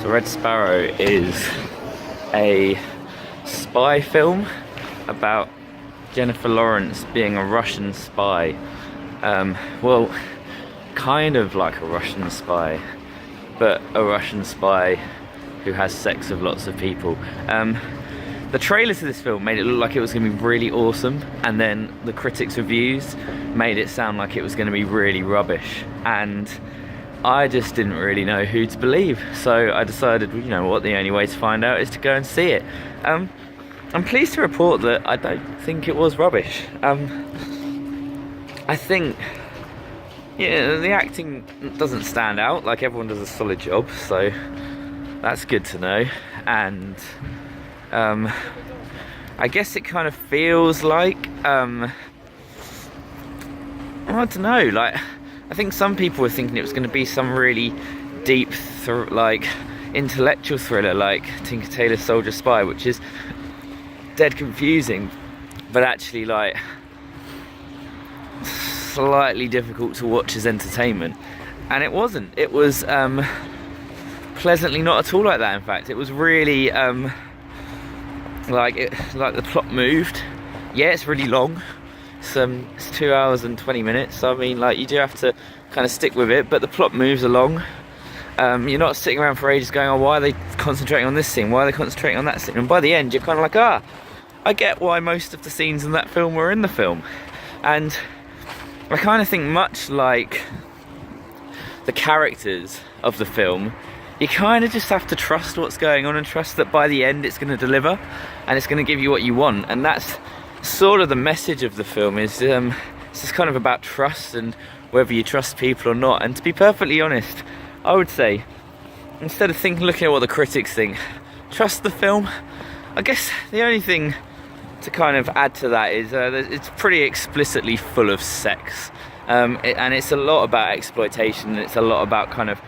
So Red Sparrow is a spy film about Jennifer Lawrence being a Russian spy. Well, kind of like a Russian spy, but a Russian spy who has sex with lots of people. The trailers to this film made it look like it was going to be really awesome, and then the critics' reviews made it sound like it was going to be really rubbish, and I just didn't really know who to believe. So I decided, you know what, the only way to find out is to go and see it. I'm pleased to report that I don't think it was rubbish. I think, yeah, the acting doesn't stand out, like everyone does a solid job, so that's good to know. And I guess it kind of feels like, I don't know, like, I think some people were thinking it was going to be some really deep, like, intellectual thriller like Tinker Tailor Soldier Spy, which is dead confusing, but actually, like, slightly difficult to watch as entertainment. And it wasn't. It was pleasantly not at all like that. In fact, it was really like the plot moved. Yeah, it's really long. It's 2 hours and 20 minutes. So I mean, like, you do have to kind of stick with it, but the plot moves along. You're not sitting around for ages going, oh, why are they concentrating on this scene? Why are they concentrating on that scene? And by the end, you're kind of like, I get why most of the scenes in that film were in the film. And I kind of think, much like the characters of the film, you kind of just have to trust what's going on and trust that by the end it's going to deliver and it's going to give you what you want. And that's sort of the message of the film, is it's just kind of about trust and whether you trust people or not. And to be perfectly honest, I would say, instead of looking at what the critics think, trust the film. I guess the only thing to kind of add to that is it's pretty explicitly full of sex, and it's a lot about exploitation, and it's a lot about kind of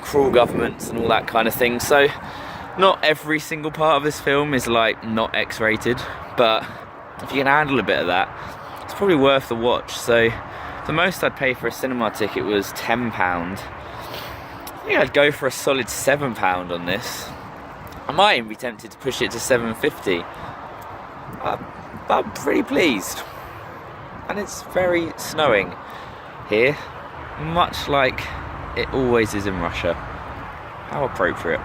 cruel governments and all that kind of thing. So not every single part of this film is like not X-rated, but if you can handle a bit of that, it's probably worth the watch. So the most I'd pay for a cinema ticket was £10. I think I'd go for a solid £7 on this. I might even be tempted to push it to $7.50. I'm pretty pleased. And it's very snowing here, much like it always is in Russia. How appropriate.